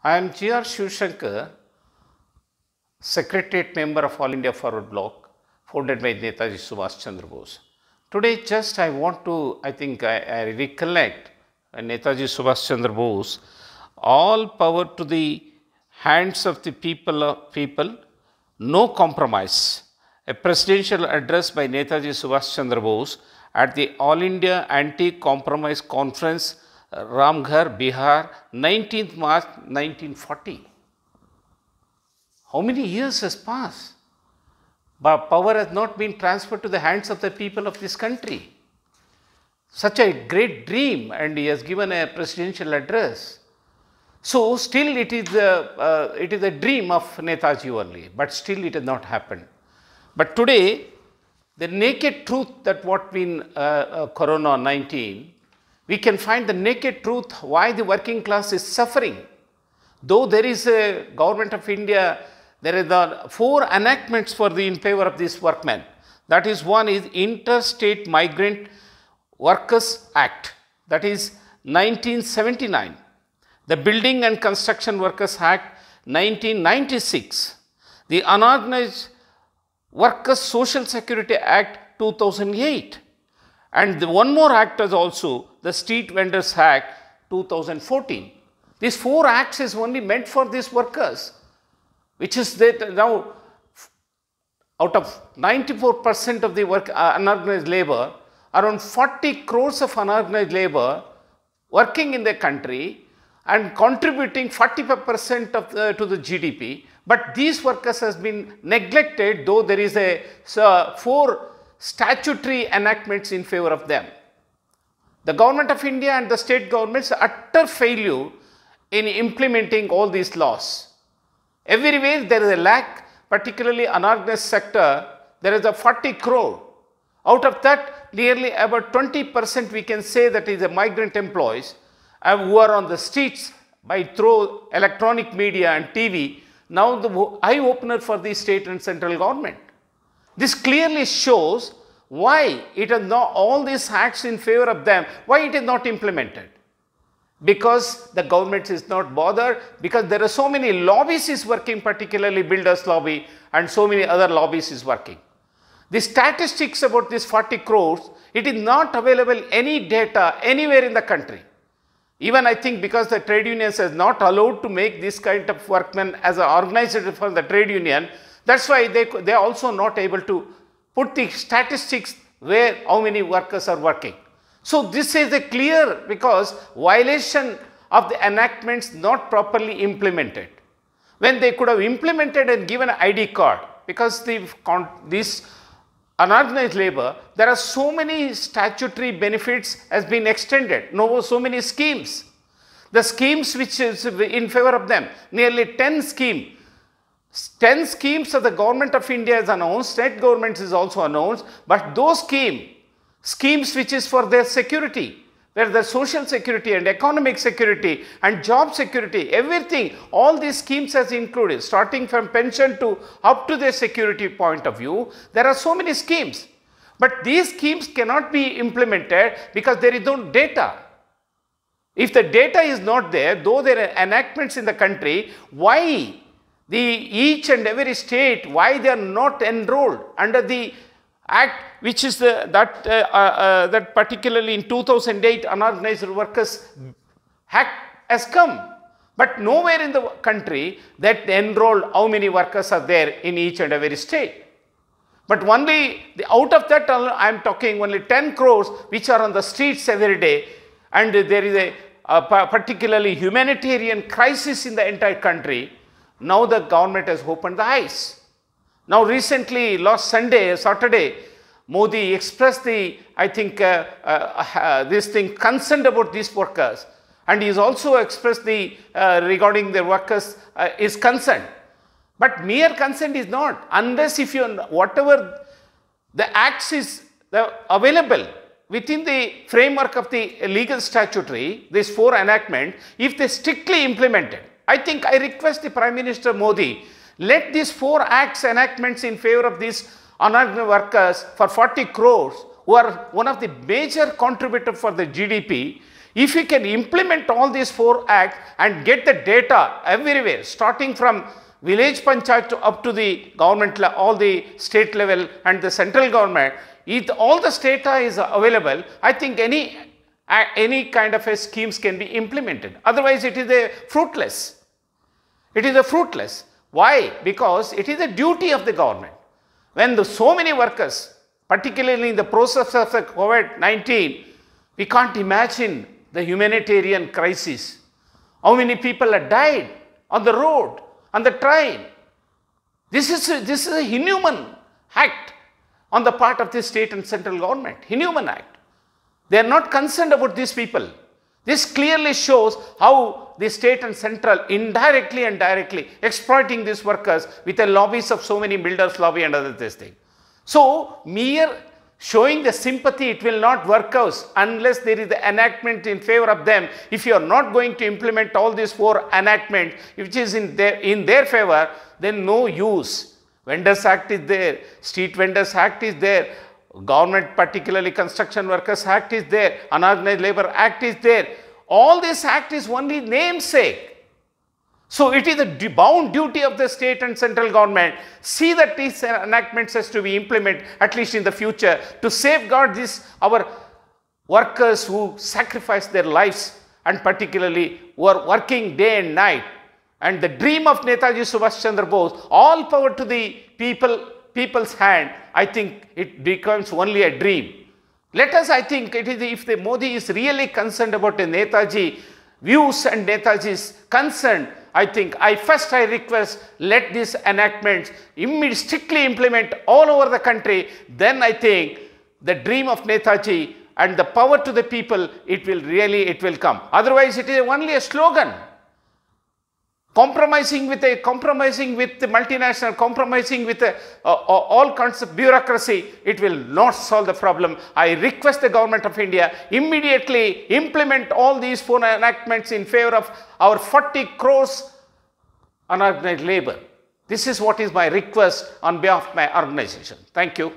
I am G.R. Shivshankar, Secretariat member of All India Forward Bloc, founded by Netaji Subhash Chandra Bose. Today, I want to, I recollect Netaji Subhash Chandra Bose, all power to the hands of the people, no compromise. A presidential address by Netaji Subhash Chandra Bose at the All India Anti-Compromise Conference, Ramghar, Bihar, 19th March 1940. How many years has passed? But power has not been transferred to the hands of the people of this country. Such a great dream, and he has given a presidential address. So still it is a dream of Netaji only, but still it has not happened. But today, the naked truth that what been Corona-19, we can find the naked truth why the working class is suffering. Though there is a government of India, there are the 4 enactments in favor of these workmen. That is, one is Interstate Migrant Workers Act, that is 1979. The Building and Construction Workers Act 1996. The Unorganized Workers Social Security Act 2008. And one more act is also the Street Vendors Act 2014. These 4 acts is only meant for these workers, which is that now out of 94% of the unorganized labor, around 40 crores of unorganized labor working in the country and contributing 45% to the GDP. But these workers has been neglected, though there is 4 statutory enactments in favor of them. The government of India and the state governments utter failure in implementing all these laws. Everywhere there is a lack, particularly unorganized sector, there is a 40 crore. Out of that, nearly about 20% we can say that is a migrant employees who are on the streets through electronic media and TV, now the eye-opener for the state and central government. This clearly shows why it is not all these acts in favor of them, why it is not implemented. Because the government is not bothered, because there are so many lobbies is working, particularly builders lobby and so many other lobbies is working. The statistics about this 40 crores, it is not available any data anywhere in the country. Even I think because the trade unions is not allowed to make this kind of workmen as an organizer for the trade union, that's why they are also not able to put the statistics where how many workers are working. So this is a clear because violation of the enactments not properly implemented. When they could have implemented and given an ID card, because this unorganized labor, there are so many statutory benefits has been extended, so many schemes. The schemes which is in favor of them, nearly 10 schemes. 10 schemes of the government of India is announced, state governments is also announced, but those schemes which is for their security, where the social security and economic security and job security, everything, all these schemes has included, starting from pension to up to their security point of view, there are so many schemes. But these schemes cannot be implemented because there is no data. If the data is not there, though there are enactments in the country, why each and every state, why they are not enrolled under the act which is that particularly in 2008 unorganized workers act has come, but nowhere in the country that enrolled how many workers are there in each and every state. But only out of that I am talking only 10 crores which are on the streets every day, and there is a particularly humanitarian crisis in the entire country. Now the government has opened the eyes. Now recently, last Saturday, Modi expressed concerned about these workers, and he has also expressed regarding their workers is concerned. But mere consent is not, unless if whatever the acts is available within the framework of the legal statutory, these 4 enactments, if they strictly implemented. I request the Prime Minister Modi, let these 4 acts enactments in favor of these unorganized workers for 40 crores, who are one of the major contributors for the GDP, If we can implement all these 4 acts and get the data everywhere, starting from village panchayat up to the government, all the state level and the central government, if all the data is available, I think any kind of a schemes can be implemented. Otherwise, it is a fruitless. It is a fruitless. Why? Because it is a duty of the government. When so many workers, particularly in the process of the COVID-19, we can't imagine the humanitarian crisis. How many people have died on the road, on the train. This is a inhuman act on the part of the state and central government. Inhuman act. They are not concerned about these people. This clearly shows how the state and central indirectly and directly exploiting these workers with the lobbies of so many builders lobby and other things. So, mere showing the sympathy, it will not work out unless there is the enactment in favor of them. If you are not going to implement all these 4 enactments which is in their favor, then no use. Vendors Act is there, Street Vendors Act is there, Government, particularly Construction Workers Act is there, Unorganized Labor Act is there. All this act is only namesake. So, it is a bound duty of the state and central government, see that these enactments has to be implemented at least in the future to safeguard our workers who sacrifice their lives and particularly who are working day and night. And the dream of Netaji Subhash Chandra Bose, all power to the people's hand, I think it becomes only a dream. Let us, I think, if the Modi is really concerned about the Netaji views and Netaji's concern, I think I request, let these enactments strictly implement all over the country. Then I think the dream of Netaji and the power to the people, it will come. Otherwise, it is only a slogan. Compromising with the multinational, compromising with all kinds of bureaucracy, it will not solve the problem. I request the government of India immediately implement all these 4 enactments in favor of our 40 crores unorganized labor. This is what is my request on behalf of my organization. Thank you.